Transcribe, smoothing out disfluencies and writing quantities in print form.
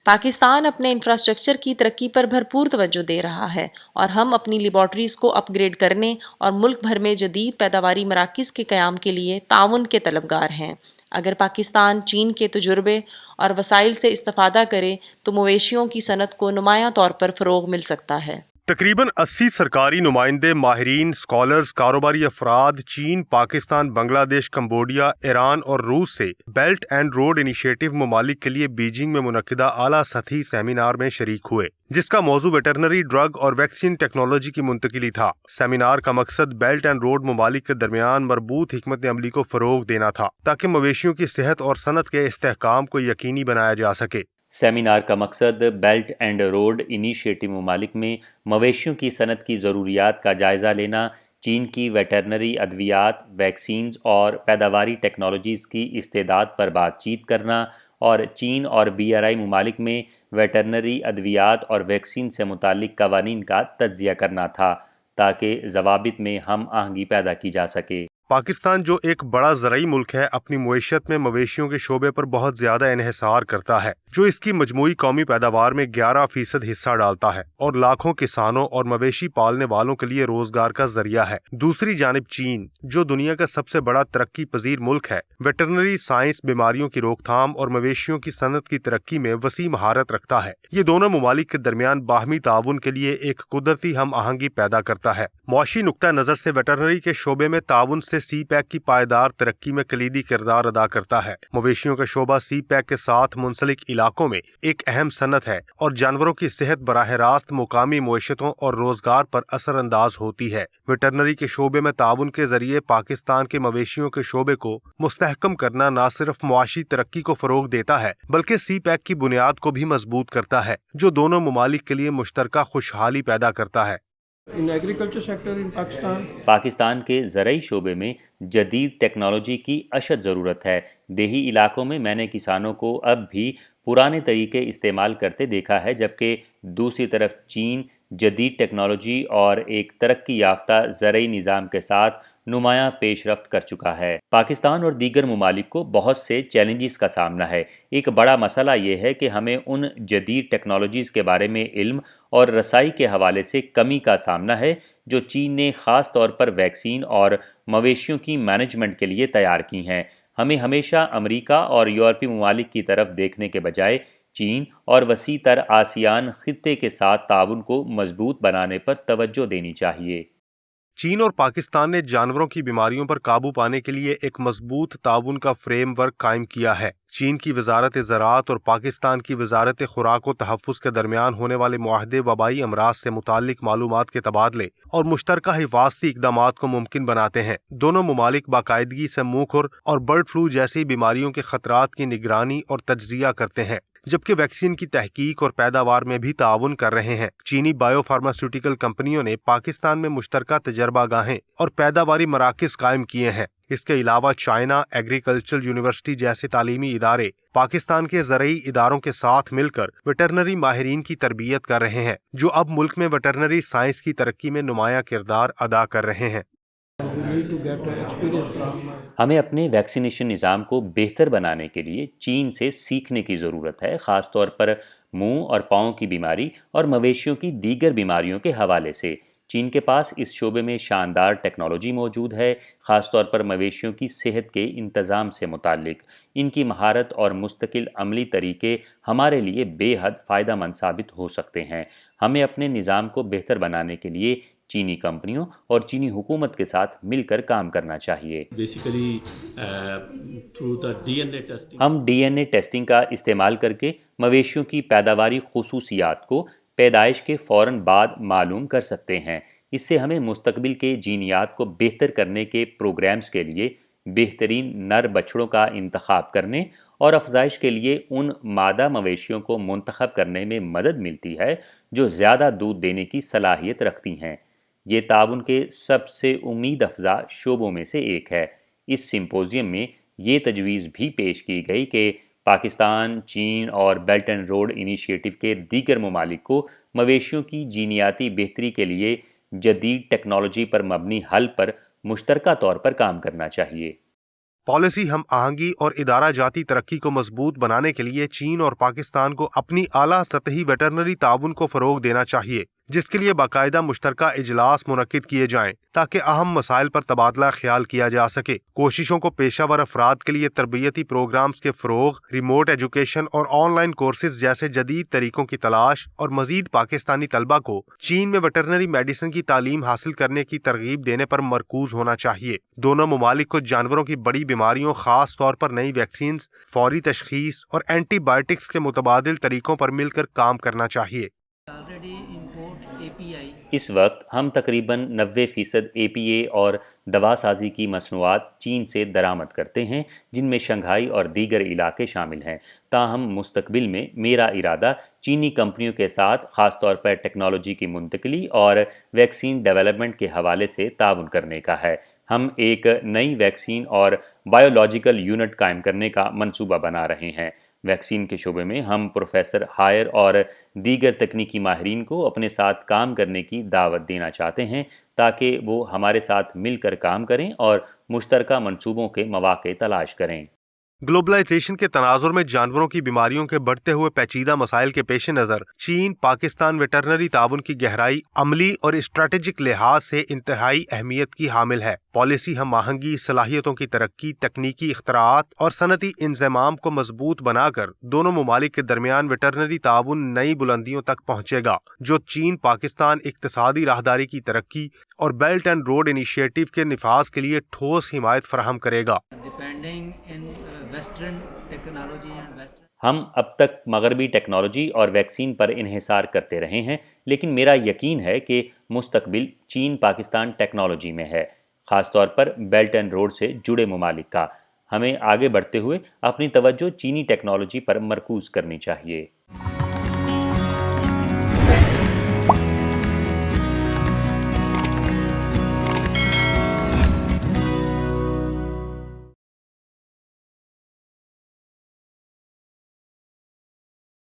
پاکستان اپنے انفراسٹرکچر کی ترقی پر بھرپور توجہ دے رہا ہے اور ہم اپنی لیبارٹریز کو اپ گریڈ کرنے اور ملک بھر میں جدید پیداواری مراکز کے قیام کے لیے تعاون کے طلبگار ہیں۔ اگر پاکستان چین کے تجربے اور وسائل سے استفادہ کرے تو مویشیوں کی صنعت کو نمایاں طور پر فروغ مل سکتا ہے۔ تقریباً 80 سرکاری نمائندے، ماہرین، اسکالرز، کاروباری افراد چین، پاکستان، بنگلہ دیش، کمبوڈیا، ایران اور روس سے بیلٹ اینڈ روڈ انیشیٹو ممالک کے لیے بیجنگ میں منعقدہ اعلیٰ سطحی سیمینار میں شریک ہوئے، جس کا موضوع ویٹرنری ڈرگ اور ویکسین ٹیکنالوجی کی منتقلی تھا۔ سیمینار کا مقصد بیلٹ اینڈ روڈ ممالک کے درمیان مربوط حکمت عملی کو فروغ دینا تھا تاکہ مویشیوں کی صحت اور صنعت کے استحکام کو یقینی بنایا جا سکے۔ سیمینار کا مقصد بیلٹ اینڈ روڈ انیشیٹو ممالک میں مویشیوں کی صنعت کی ضروریات کا جائزہ لینا، چین کی ویٹرنری ادویات، ویکسینز اور پیداواری ٹیکنالوجیز کی استعداد پر بات چیت کرنا اور چین اور BRI ممالک میں ویٹرنری ادویات اور ویکسین سے متعلق قوانین کا تجزیہ کرنا تھا تاکہ ضوابط میں ہم آہنگی پیدا کی جا سکے۔ پاکستان جو ایک بڑا زرعی ملک ہے، اپنی معیشت میں مویشیوں کے شعبے پر بہت زیادہ انحصار کرتا ہے، جو اس کی مجموعی قومی پیداوار میں 11% حصہ ڈالتا ہے اور لاکھوں کسانوں اور مویشی پالنے والوں کے لیے روزگار کا ذریعہ ہے۔ دوسری جانب چین، جو دنیا کا سب سے بڑا ترقی پذیر ملک ہے، ویٹرنری سائنس، بیماریوں کی روک تھام اور مویشیوں کی صنعت کی ترقی میں وسیع مہارت رکھتا ہے۔ یہ دونوں ممالک کے درمیان باہمی تعاون کے لیے ایک قدرتی ہم آہنگی پیدا کرتا ہے۔ معاشی نقطہ نظر سے ویٹرنری کے شعبے میں تعاون سے سی پیک کی پائیدار ترقی میں کلیدی کردار ادا کرتا ہے۔ مویشیوں کا شعبہ سی پیک کے ساتھ منسلک علاقوں میں ایک اہم صنعت ہے اور جانوروں کی صحت براہ راست مقامی معیشتوں اور روزگار پر اثر انداز ہوتی ہے۔ ویٹرنری کے شعبے میں تعاون کے ذریعے پاکستان کے مویشیوں کے شعبے کو مستحکم کرنا نہ صرف معاشی ترقی کو فروغ دیتا ہے بلکہ سی پیک کی بنیاد کو بھی مضبوط کرتا ہے، جو دونوں ممالک کے لیے مشترکہ خوشحالی پیدا کرتا ہے۔ پاکستان کے زرعی شعبے میں جدید ٹیکنالوجی کی اشد ضرورت ہے۔ دیہی علاقوں میں نے کسانوں کو اب بھی پرانے طریقے استعمال کرتے دیکھا ہے، جبکہ دوسری طرف چین جدید ٹیکنالوجی اور ایک ترقی یافتہ زرعی نظام کے ساتھ نمایاں پیش رفت کر چکا ہے۔ پاکستان اور دیگر ممالک کو بہت سے چیلنجز کا سامنا ہے۔ ایک بڑا مسئلہ یہ ہے کہ ہمیں ان جدید ٹیکنالوجیز کے بارے میں علم اور رسائی کے حوالے سے کمی کا سامنا ہے جو چین نے خاص طور پر ویکسین اور مویشیوں کی مینجمنٹ کے لیے تیار کی ہیں۔ ہمیں ہمیشہ امریکہ اور یورپی ممالک کی طرف دیکھنے کے بجائے چین اور وسیع تر آسیان خطے کے ساتھ تعاون کو مضبوط بنانے پر توجہ دینی چاہیے۔ چین اور پاکستان نے جانوروں کی بیماریوں پر قابو پانے کے لیے ایک مضبوط تعاون کا فریم ورک قائم کیا ہے۔ چین کی وزارت زراعت اور پاکستان کی وزارت خوراک و تحفظ کے درمیان ہونے والے معاہدے وبائی امراض سے متعلق معلومات کے تبادلے اور مشترکہ حفاظتی اقدامات کو ممکن بناتے ہیں۔ دونوں ممالک باقاعدگی سے منہ کھر اور برڈ فلو جیسی بیماریوں کے خطرات کی نگرانی اور تجزیہ کرتے ہیں، جبکہ ویکسین کی تحقیق اور پیداوار میں بھی تعاون کر رہے ہیں۔ چینی بائیو فارماسیوٹیکل کمپنیوں نے پاکستان میں مشترکہ تجربہ گاہیں اور پیداواری مراکز قائم کیے ہیں۔ اس کے علاوہ چائنا ایگریکلچرل یونیورسٹی جیسے تعلیمی ادارے پاکستان کے زرعی اداروں کے ساتھ مل کر ویٹرنری ماہرین کی تربیت کر رہے ہیں، جو اب ملک میں ویٹرنری سائنس کی ترقی میں نمایاں کردار ادا کر رہے ہیں۔ ہمیں اپنے ویکسینیشن نظام کو بہتر بنانے کے لیے چین سے سیکھنے کی ضرورت ہے، خاص طور پر منہ اور پاؤں کی بیماری اور مویشیوں کی دیگر بیماریوں کے حوالے سے۔ چین کے پاس اس شعبے میں شاندار ٹیکنالوجی موجود ہے، خاص طور پر مویشیوں کی صحت کے انتظام سے متعلق۔ ان کی مہارت اور مستقل عملی طریقے ہمارے لیے بے حد فائدہ مند ثابت ہو سکتے ہیں۔ ہمیں اپنے نظام کو بہتر بنانے کے لیے چینی کمپنیوں اور چینی حکومت کے ساتھ مل کر کام کرنا چاہیے۔ ہم DNA ٹیسٹنگ کا استعمال کر کے مویشیوں کی پیداواری خصوصیات کو پیدائش کے فوراً بعد معلوم کر سکتے ہیں۔ اس سے ہمیں مستقبل کے جینیات کو بہتر کرنے کے پروگرامز کے لیے بہترین نر بچڑوں کا انتخاب کرنے اور افزائش کے لیے ان مادہ مویشیوں کو منتخب کرنے میں مدد ملتی ہے جو زیادہ دودھ دینے کی صلاحیت رکھتی ہیں۔ یہ تعاون کے سب سے امید افزا شعبوں میں سے ایک ہے۔ اس سمپوزیم میں یہ تجویز بھی پیش کی گئی کہ پاکستان، چین اور بیلٹ اینڈ روڈ انیشیٹو کے دیگر ممالک کو مویشیوں کی جینیاتی بہتری کے لیے جدید ٹیکنالوجی پر مبنی حل پر مشترکہ طور پر کام کرنا چاہیے۔ پالیسی ہم آہنگی اور ادارہ جاتی ترقی کو مضبوط بنانے کے لیے چین اور پاکستان کو اپنی اعلیٰ سطحی ویٹرنری تعاون کو فروغ دینا چاہیے، جس کے لیے باقاعدہ مشترکہ اجلاس منعقد کیے جائیں تاکہ اہم مسائل پر تبادلہ خیال کیا جا سکے۔ کوششوں کو پیشہ ور افراد کے لیے تربیتی پروگرامز کے فروغ، ریموٹ ایجوکیشن اور آن لائن کورسز جیسے جدید طریقوں کی تلاش اور مزید پاکستانی طلبہ کو چین میں ویٹرنری میڈیسن کی تعلیم حاصل کرنے کی ترغیب دینے پر مرکوز ہونا چاہیے۔ دونوں ممالک کو جانوروں کی بڑی بیماریوں، خاص طور پر نئی ویکسینز، فوری تشخیص اور اینٹی بائیوٹکس کے متبادل طریقوں پر مل کر کام کرنا چاہیے۔ اس وقت ہم تقریباً 90% APA اور دوا سازی کی مصنوعات چین سے درآمد کرتے ہیں، جن میں شنگھائی اور دیگر علاقے شامل ہیں۔ تاہم مستقبل میں میرا ارادہ چینی کمپنیوں کے ساتھ خاص طور پر ٹیکنالوجی کی منتقلی اور ویکسین ڈیولپمنٹ کے حوالے سے تعاون کرنے کا ہے۔ ہم ایک نئی ویکسین اور بایولوجیکل یونٹ قائم کرنے کا منصوبہ بنا رہے ہیں۔ ویکسین کے شعبے میں ہم پروفیسر ہائر اور دیگر تکنیکی ماہرین کو اپنے ساتھ کام کرنے کی دعوت دینا چاہتے ہیں تاکہ وہ ہمارے ساتھ مل کر کام کریں اور مشترکہ منصوبوں کے مواقع تلاش کریں۔ گلوبلائزیشن کے تناظر میں جانوروں کی بیماریوں کے بڑھتے ہوئے پیچیدہ مسائل کے پیش نظر چین پاکستان ویٹرنری تعاون کی گہرائی عملی اور اسٹریٹجک لحاظ سے انتہائی اہمیت کی حامل ہے۔ پالیسی ہم آہنگی، صلاحیتوں کی ترقی، تکنیکی اختراعات اور صنعتی انضمام کو مضبوط بنا کر دونوں ممالک کے درمیان ویٹرنری تعاون نئی بلندیوں تک پہنچے گا، جو چین پاکستان اقتصادی راہداری کی ترقی اور بیلٹ اینڈ روڈ انیشیٹو کے نفاذ کے لیے ٹھوس حمایت فراہم کرے گا۔ ہم اب تک مغربی ٹیکنالوجی اور ویکسین پر انحصار کرتے رہے ہیں، لیکن میرا یقین ہے کہ مستقبل چین پاکستان ٹیکنالوجی میں ہے، خاص طور پر بیلٹ اینڈ روڈ سے جڑے ممالک کا۔ ہمیں آگے بڑھتے ہوئے اپنی توجہ چینی ٹیکنالوجی پر مرکوز کرنی چاہیے۔